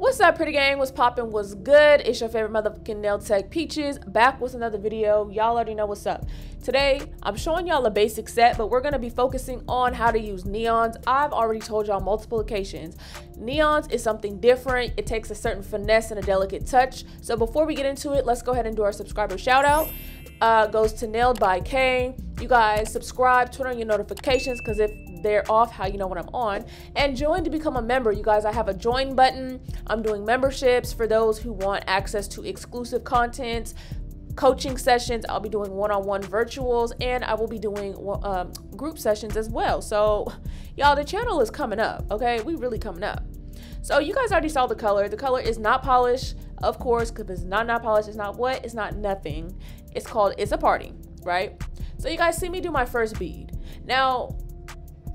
What's up, pretty gang? What's poppin'? What's good? It's your favorite motherfucking nail tech Peaches, back with another video. Y'all already know what's up. Today I'm showing y'all a basic set, but we're gonna be focusing on how to use neons. I've already told y'all multiple occasions, neons is something different. It takes a certain finesse and a delicate touch. So before we get into it, let's go ahead and do our subscriber shout out. Goes to Nailed by K. You guys subscribe, turn on your notifications, because if they're off, how you know when I'm on, and join to become a member. You guys, I have a join button. I'm doing memberships for those who want access to exclusive content, coaching sessions. I'll be doing one-on-one virtuals, and I will be doing group sessions as well. So y'all, the channel is coming up, okay? We really coming up. So you guys already saw the color. The color is not polished, of course, because it's not polished. It's not what? It's not nothing. It's called It's a Party, right? So you guys see me do my first bead. Now,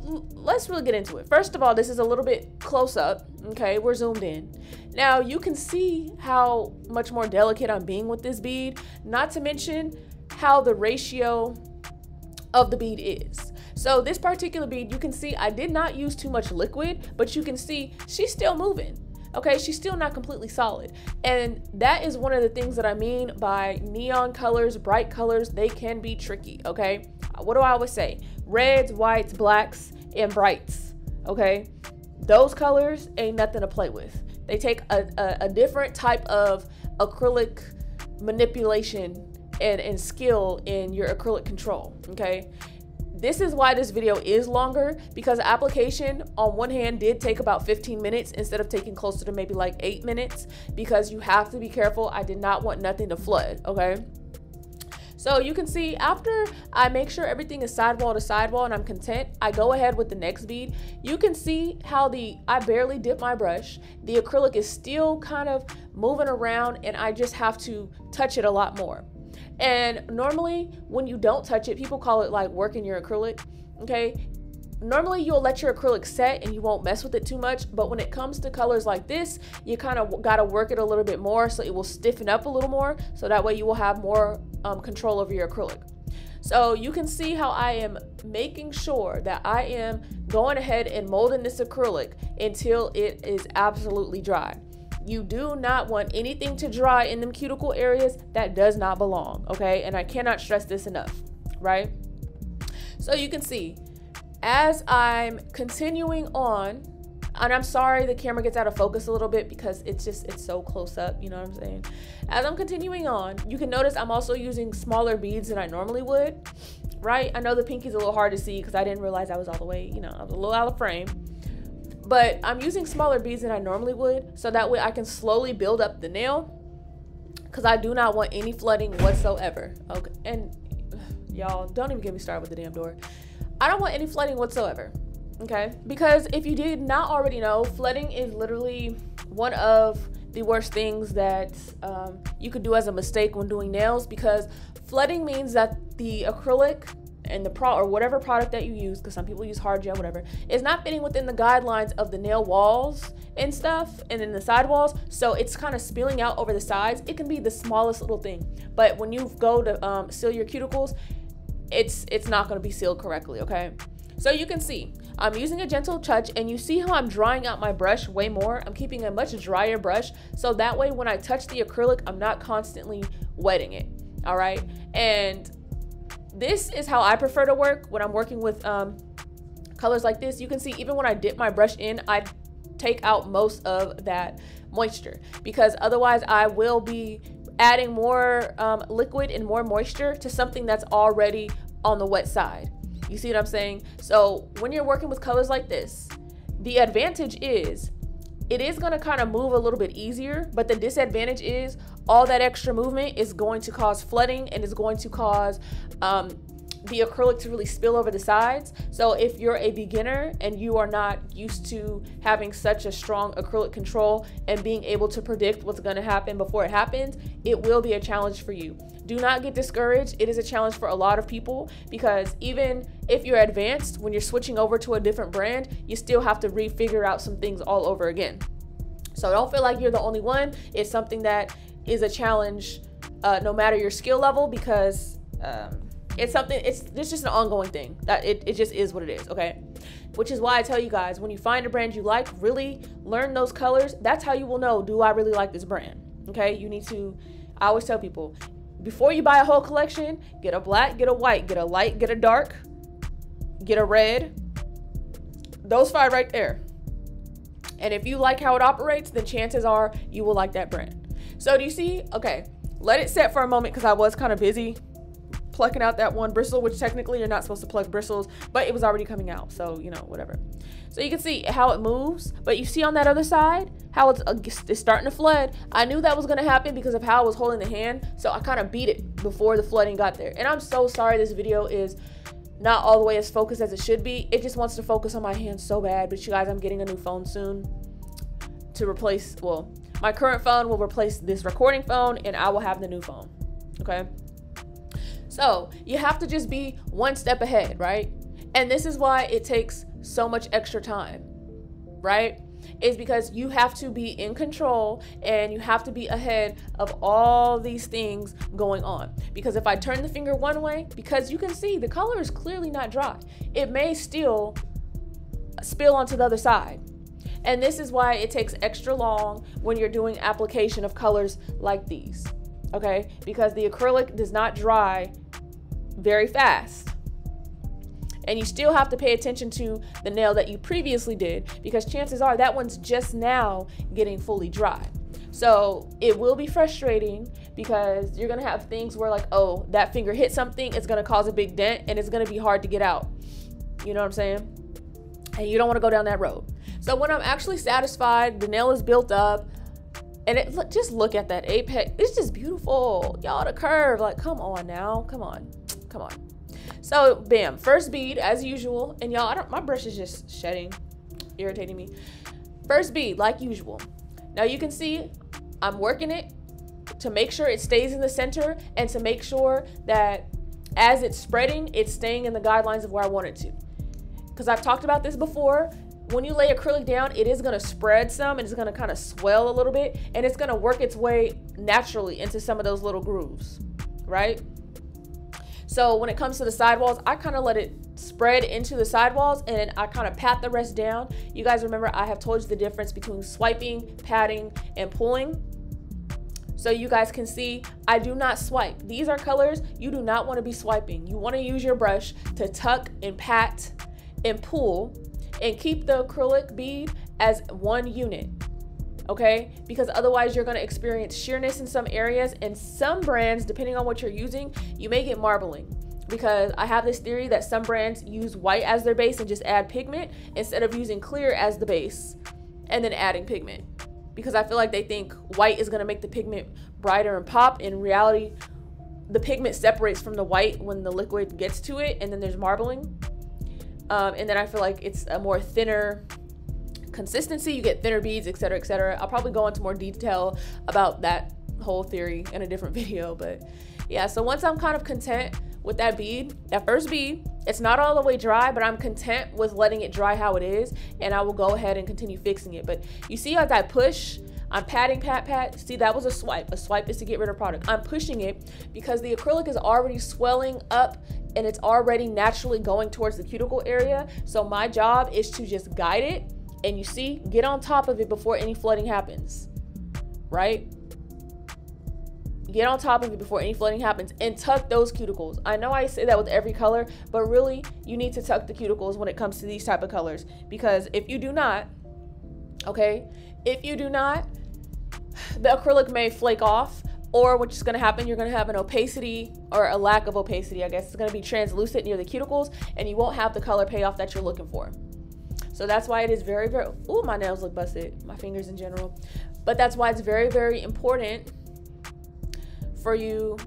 let's really get into it. First of all, this is a little bit close up, okay? We're zoomed in. Now, you can see how much more delicate I'm being with this bead, not to mention how the ratio of the bead is. So this particular bead, you can see I did not use too much liquid, but you can see she's still moving. Okay, she's still not completely solid. And that is one of the things that I mean by neon colors, bright colors. They can be tricky, okay? What do I always say? Reds, whites, blacks, and brights, okay? Those colors ain't nothing to play with. They take a different type of acrylic manipulation and skill in your acrylic control, okay? This is why this video is longer, because application on one hand did take about 15 minutes instead of taking closer to maybe like 8 minutes, because you have to be careful. I did not want nothing to flood, okay? So you can see after I make sure everything is sidewall to sidewall and I'm content, I go ahead with the next bead. You can see how I barely dip my brush. The acrylic is still kind of moving around and I just have to touch it a lot more. And normally when you don't touch it, people call it like working your acrylic, okay? Normally you'll let your acrylic set and you won't mess with it too much, but when it comes to colors like this, you kind of got to work it a little bit more so it will stiffen up a little more, so that way you will have more control over your acrylic. So you can see how I am making sure that I am going ahead and molding this acrylic until it is absolutely dry. You do not want anything to dry in them cuticle areas. That does not belong, okay? And I cannot stress this enough, right? So you can see as I'm continuing on, and I'm sorry the camera gets out of focus a little bit because it's so close up, you know what I'm saying? As I'm continuing on, you can notice I'm also using smaller beads than I normally would, right? I know the pinky's a little hard to see because I didn't realize I was all the way, you know, I was a little out of frame. But I'm using smaller beads than I normally would, so that way I can slowly build up the nail, because I do not want any flooding whatsoever. Okay, and y'all, don't even get me started with the damn door. I don't want any flooding whatsoever, okay? Because if you did not already know, flooding is literally one of the worst things that you could do as a mistake when doing nails, because flooding means that the acrylic and or whatever product that you use, because some people use hard gel, whatever, is not fitting within the guidelines of the nail walls and stuff, and then the side walls, so it's kind of spilling out over the sides. It can be the smallest little thing, but when you go to seal your cuticles, it's not going to be sealed correctly, okay? So you can see I'm using a gentle touch, and you see how I'm drying out my brush way more. I'm keeping a much drier brush, so that way when I touch the acrylic, I'm not constantly wetting it, all right? And this is how I prefer to work when I'm working with colors like this. You can see even when I dip my brush in, I take out most of that moisture, because otherwise I will be adding more liquid and more moisture to something that's already on the wet side. You see what I'm saying? So when you're working with colors like this, the advantage is it is going to kind of move a little bit easier, but the disadvantage is all that extra movement is going to cause flooding, and is going to cause the acrylic to really spill over the sides. So if you're a beginner and you are not used to having such a strong acrylic control and being able to predict what's going to happen before it happens, it will be a challenge for you. Do not get discouraged. It is a challenge for a lot of people, because even if you're advanced, when you're switching over to a different brand, you still have to refigure out some things all over again. So don't feel like you're the only one. It's something that is a challenge no matter your skill level, because it's just an ongoing thing that it just is what it is, okay? which is why I tell you guys, when you find a brand you like, really learn those colors. That's how you will know, do I really like this brand? Okay, you need to, I always tell people, before you buy a whole collection, get a black, get a white, get a light, get a dark, get a red. Those 5 right there. And if you like how it operates, then chances are you will like that brand. So do you see? Okay, let it set for a moment because I was kind of busy plucking out that one bristle, which technically you're not supposed to pluck bristles, but it was already coming out, so you know, whatever. So you can see how it moves, but you see on that other side how it's starting to flood. I knew that was going to happen because of how I was holding the hand, so I kind of beat it before the flooding got there. And I'm so sorry this video is not all the way as focused as it should be. It just wants to focus on my hand so bad. But you guys, I'm getting a new phone soon to replace, well, my current phone will replace this recording phone and I will have the new phone. Okay, so you have to just be one step ahead, right? And this is why it takes so much extra time, right? Is because you have to be in control and you have to be ahead of all these things going on. Because if I turn the finger one way, because you can see the color is clearly not dry, it may still spill onto the other side. And this is why it takes extra long when you're doing application of colors like these, okay? Because the acrylic does not dry very fast. And you still have to pay attention to the nail that you previously did, because chances are that one's just now getting fully dry. So it will be frustrating because you're gonna have things where like, oh, that finger hit something, it's gonna cause a big dent and it's gonna be hard to get out. You know what I'm saying? And you don't wanna go down that road. So when I'm actually satisfied, the nail is built up, and just look at that apex. It's just beautiful. Y'all, the curve, like, come on now, come on. So bam, first bead as usual. And y'all, my brush is just shedding, irritating me. First bead like usual. Now you can see I'm working it to make sure it stays in the center and to make sure that as it's spreading, it's staying in the guidelines of where I want it to. Because I've talked about this before. When you lay acrylic down, it is going to spread some and it's going to kind of swell a little bit, and it's going to work its way naturally into some of those little grooves, right? So when it comes to the sidewalls, I kind of let it spread into the sidewalls and I kind of pat the rest down. You guys remember I have told you the difference between swiping, patting, and pulling. So you guys can see I do not swipe. These are colors you do not want to be swiping. You want to use your brush to tuck and pat and pull and keep the acrylic bead as one unit. Okay, because otherwise you're going to experience sheerness in some areas, and some brands, depending on what you're using, you may get marbling. Because I have this theory that some brands use white as their base and just add pigment instead of using clear as the base and then adding pigment, because I feel like they think white is going to make the pigment brighter and pop. In reality, the pigment separates from the white when the liquid gets to it, and then there's marbling, and then I feel like it's a more thinner consistency. You get thinner beads, etc., etc. I'll probably go into more detail about that whole theory in a different video. But yeah, so once I'm kind of content with that bead, that first bead, it's not all the way dry, but I'm content with letting it dry how it is, and I will go ahead and continue fixing it. But you see, as I push, I'm patting, pat. See, that was a swipe. A swipe is to get rid of product. I'm pushing it because the acrylic is already swelling up and it's already naturally going towards the cuticle area. So my job is to just guide it, and you see, get on top of it before any flooding happens, right? Get on top of it before any flooding happens and tuck those cuticles. I know I say that with every color, but really you need to tuck the cuticles when it comes to these type of colors, because if you do not, okay, if you do not, the acrylic may flake off, or what's going to happen, you're going to have an opacity or a lack of opacity, I guess. It's going to be translucent near the cuticles, and you won't have the color payoff that you're looking for. So that's why it is very, very, ooh, my nails look busted, my fingers in general. But that's why it's very, very important for you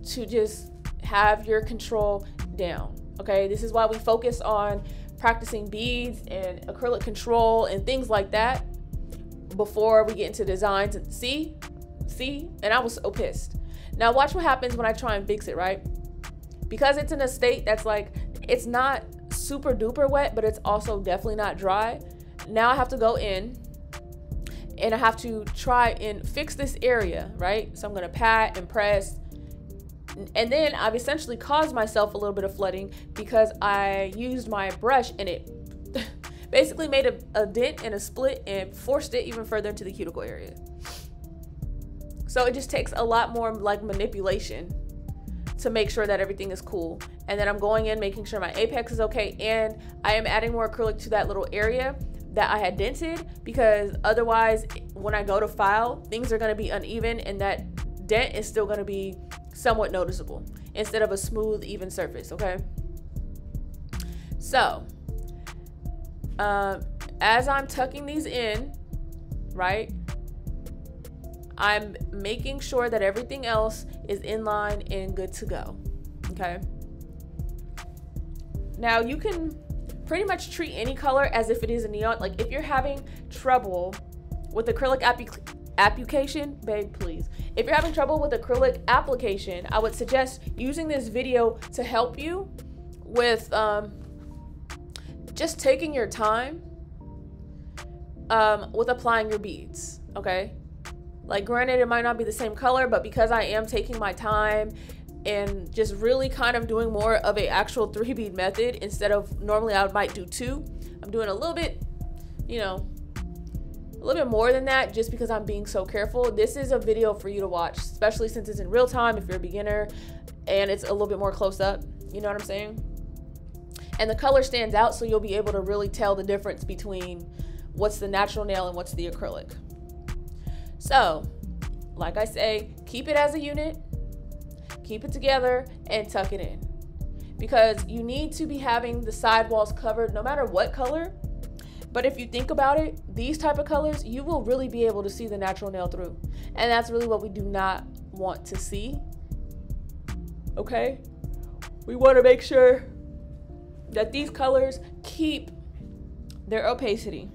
to just have your control down, okay? This is why we focus on practicing beads and acrylic control and things like that before we get into designs. And see, and I was so pissed. Now watch what happens when I try and fix it, right? Because it's in a state that's like, it's not super duper wet, but it's also definitely not dry. Now I have to go in and I have to try and fix this area, right? So I'm gonna pat and press, and then I've essentially caused myself a little bit of flooding because I used my brush and it basically made a dent and a split and forced it even further into the cuticle area. So it just takes a lot more like manipulation to make sure that everything is cool. And then I'm going in, making sure my apex is okay, and I am adding more acrylic to that little area that I had dented, because otherwise when I go to file, things are going to be uneven and that dent is still going to be somewhat noticeable instead of a smooth, even surface. Okay, so as I'm tucking these in, right, I'm making sure that everything else is in line and good to go. Okay, now you can pretty much treat any color as if it is a neon. Like if you're having trouble with acrylic application, babe, please. If you're having trouble with acrylic application, I would suggest using this video to help you with just taking your time with applying your beads, okay? Like granted, it might not be the same color, but because I am taking my time and just really kind of doing more of a actual 3-bead method instead of normally I might do 2, I'm doing a little bit, you know, a little bit more than that just because I'm being so careful. This is a video for you to watch, especially since it's in real time if you're a beginner and it's a little bit more close up, you know what I'm saying? And the color stands out, so you'll be able to really tell the difference between what's the natural nail and what's the acrylic. So, like I say, keep it as a unit, keep it together, and tuck it in. Because you need to be having the sidewalls covered no matter what color. But if you think about it, these type of colors, you will really be able to see the natural nail through. And that's really what we do not want to see. Okay? We want to make sure that these colors keep their opacity.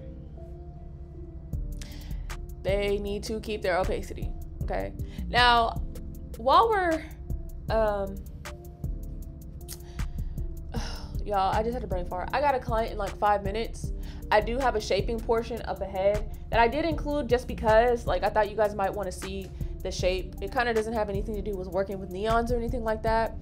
They need to keep their opacity, okay? Now, while we're, y'all, I just had a brain fart. I got a client in like 5 minutes. I do have a shaping portion of the head that I did include just because, like, I thought you guys might want to see the shape. It kind of doesn't have anything to do with working with neons or anything like that.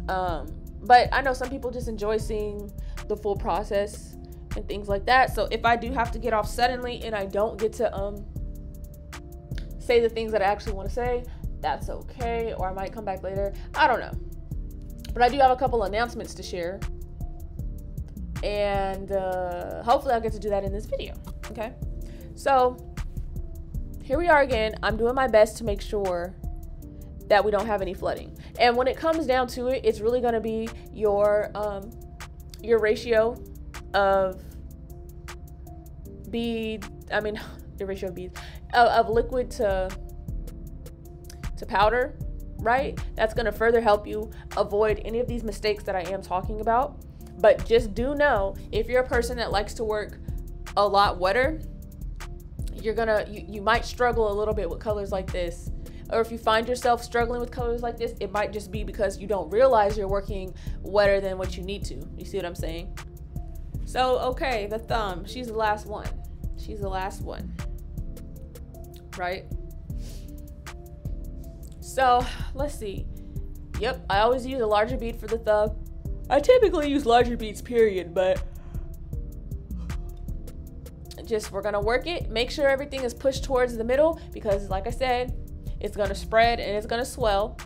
But I know some people just enjoy seeing the full process and things like that. So if I do have to get off suddenly and I don't get to, say the things that I actually want to say, that's okay, or I might come back later, I don't know. But I do have a couple announcements to share, and hopefully I'll get to do that in this video. Okay, so here we are again. I'm doing my best to make sure that we don't have any flooding, and when it comes down to it, it's really going to be your ratio of of liquid to powder, right? That's going to further help you avoid any of these mistakes that I am talking about. But just do know, if you're a person that likes to work a lot wetter, you might struggle a little bit with colors like this. Or if you find yourself struggling with colors like this, it might just be because you don't realize you're working wetter than what you need to. You see what I'm saying? So, okay, the thumb, she's the last one. She's the last one. Right? So let's see. Yep, I always use a larger bead for the thumb. I typically use larger beads, period, but just we're gonna work it. Make sure everything is pushed towards the middle because, like I said, it's gonna spread and it's gonna swell,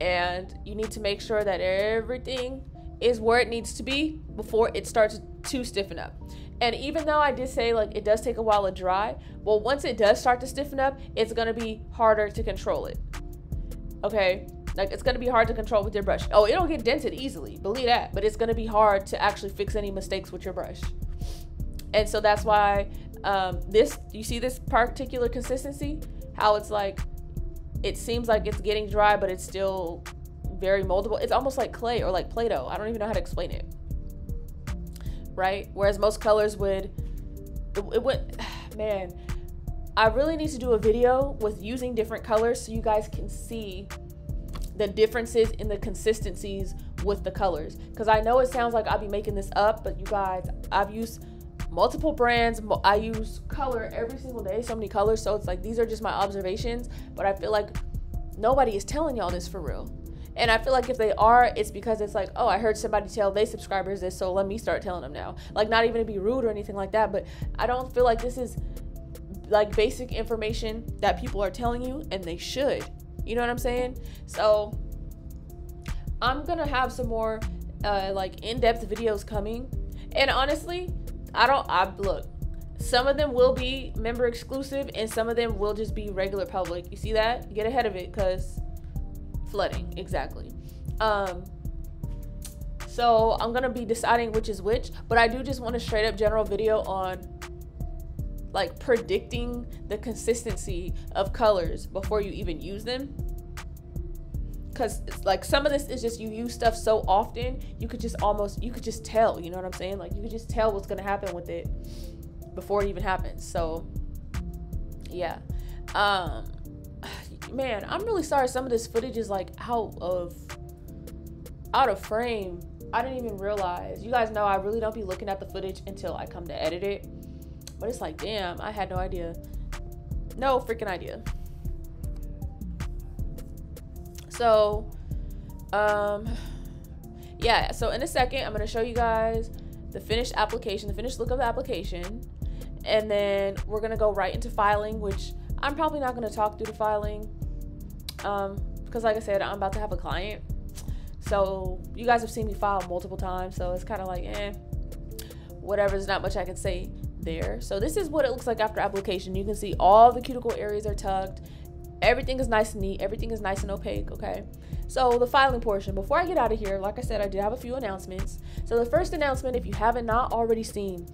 and you need to make sure that everything is where it needs to be before it starts to stiffen up. And even though I did say like it does take a while to dry, well, once it does start to stiffen up, it's gonna be harder to control it. Okay, like it's gonna be hard to control with your brush. Oh, it'll get dented easily, believe that, but it's gonna be hard to actually fix any mistakes with your brush. And so that's why you see this particular consistency, how it's like, it seems like it's getting dry, but it's still very moldable. It's almost like clay or like Play-Doh. I don't even know how to explain it. Right? Whereas most colors would, man, I really need to do a video with using different colors so you guys can see the differences in the consistencies with the colors. Because I know it sounds like I'll be making this up, but you guys, I've used multiple brands. I use color every single day, so many colors. So it's like, these are just my observations, but I feel like nobody is telling y'all this for real. And I feel like if they are, it's because it's like, oh, I heard somebody tell their subscribers this, so let me start telling them now. Like, not even to be rude or anything like that, but I don't feel like this is like basic information that people are telling you, and they should. You know what I'm saying? So I'm gonna have some more like in-depth videos coming. And honestly, look, some of them will be member exclusive and some of them will just be regular public. You see that? Get ahead of it, because flooding, exactly. So I'm gonna be deciding which is which, but I do just want a straight up general video on like predicting the consistency of colors before you even use them. Because it's like some of this is just you use stuff so often, you could just tell, you know what I'm saying? Like, you could just tell what's gonna happen with it before it even happens. So yeah, man, I'm really sorry some of this footage is like out of frame. I didn't even realize. You guys know I really don't be looking at the footage until I come to edit it, but it's like, damn, I had no idea. No freaking idea. So yeah, so in a second I'm going to show you guys the finished application, the finished look of the application, and then we're going to go right into filing, which I'm probably not going to talk through the filing because like I said, I'm about to have a client, so you guys have seen me file multiple times, so it's kind of like whatever. There's not much I can say there. So this is what it looks like after application. You can see all the cuticle areas are tucked. Everything is nice and neat. Everything is nice and opaque, okay? So the filing portion. Before I get out of here, like I said, I did have a few announcements. So the first announcement, if you haven't not already seen,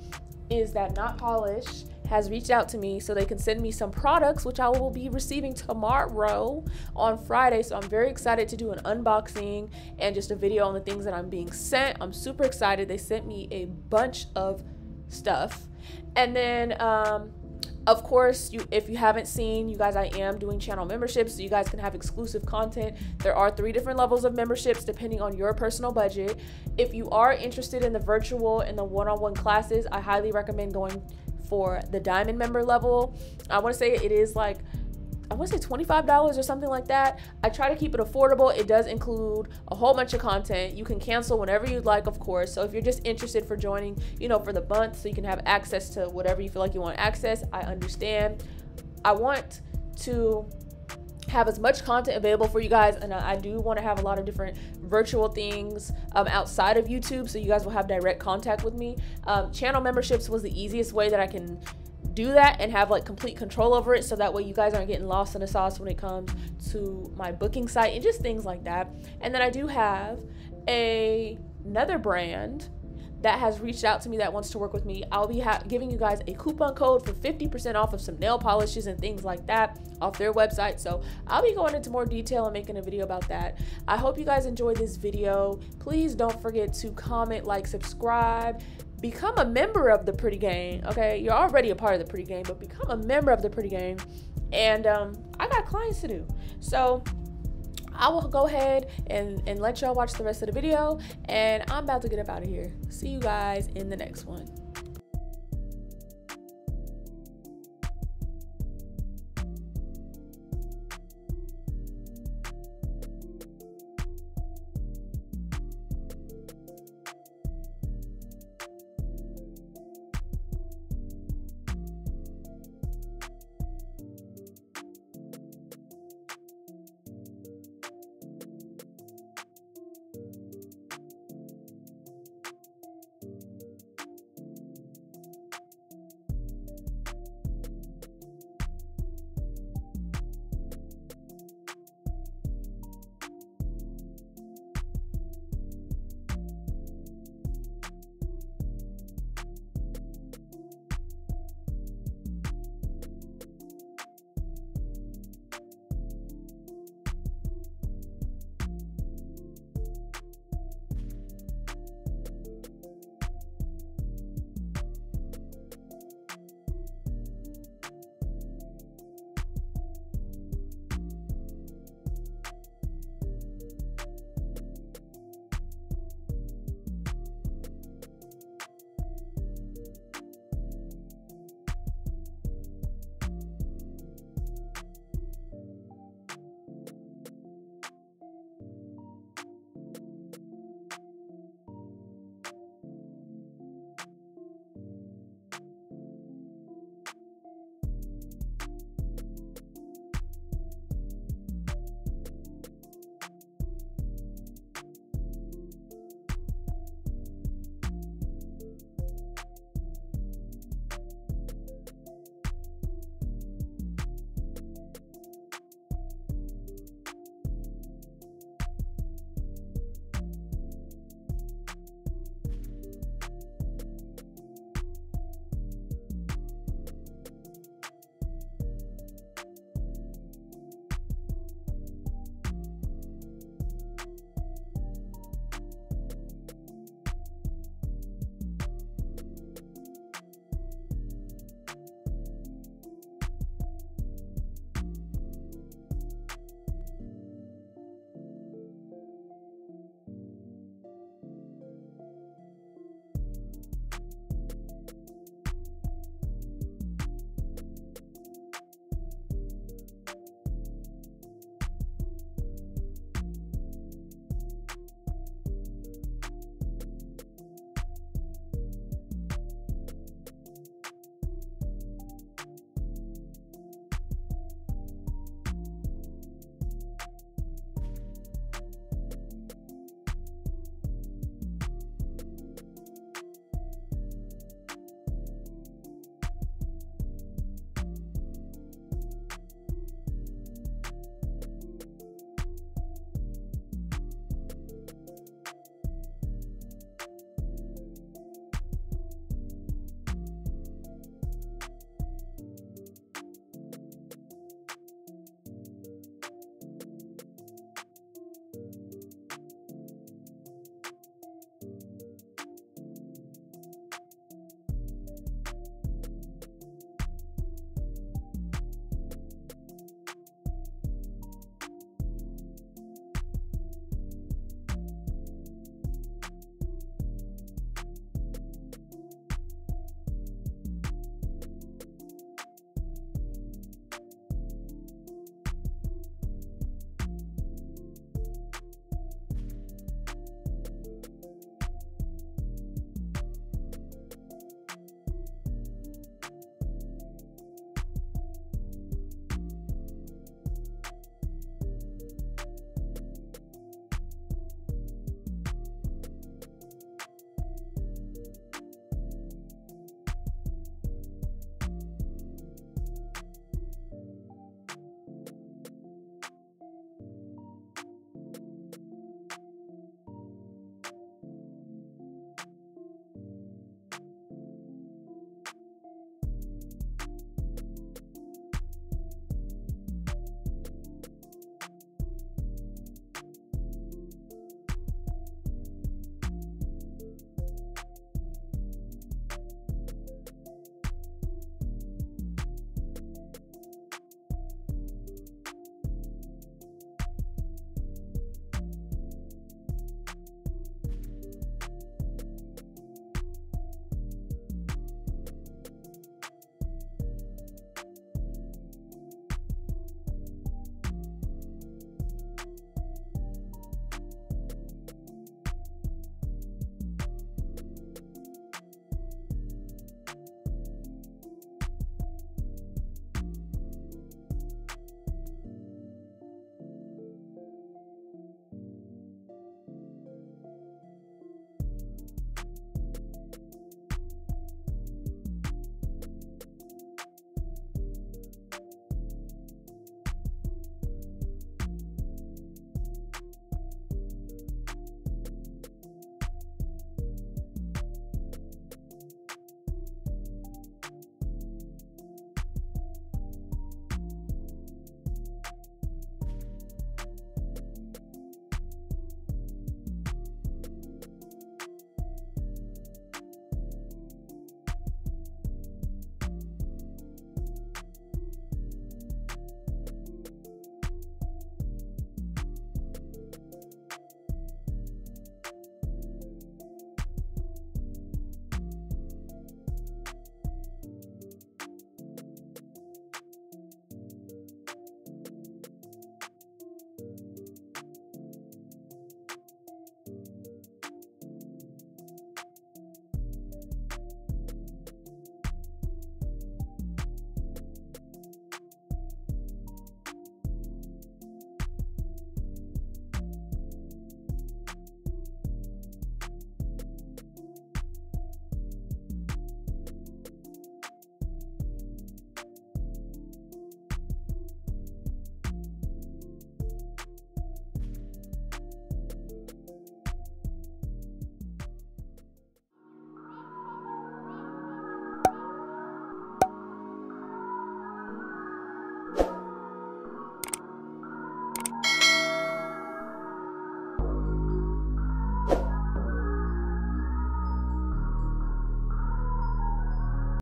is that Not Polish has reached out to me so they can send me some products, which I will be receiving tomorrow on Friday. So I'm very excited to do an unboxing and just a video on the things that I'm being sent. I'm super excited. They sent me a bunch of stuff. And then of course, if you haven't seen, you guys, I am doing channel memberships, so you guys can have exclusive content. There are 3 different levels of memberships depending on your personal budget. If you are interested in the virtual and the one-on-one classes, I highly recommend going for the diamond member level. I want to say it is like, I want to say $25 or something like that. I try to keep it affordable. It does include a whole bunch of content. You can cancel whenever you'd like, of course. So if you're just interested for joining, you know, for the month, so you can have access to whatever you feel like you want access, I understand. I want to have as much content available for you guys, and I do want to have a lot of different virtual things outside of YouTube, so you guys will have direct contact with me. Channel memberships was the easiest way that I can do that and have like complete control over it, so that way you guys aren't getting lost in the sauce when it comes to my booking site and just things like that. And then I do have another brand that has reached out to me that wants to work with me. I'll be giving you guys a coupon code for 50% off of some nail polishes and things like that off their website. So I'll be going into more detail and making a video about that. I hope you guys enjoyed this video. Please don't forget to comment, like, subscribe. Become a member of the Pretty Gang, okay? You're already a part of the Pretty Gang, but become a member of the Pretty Gang. And I got clients to do. So I will go ahead and let y'all watch the rest of the video. And I'm about to get up out of here. See you guys in the next one.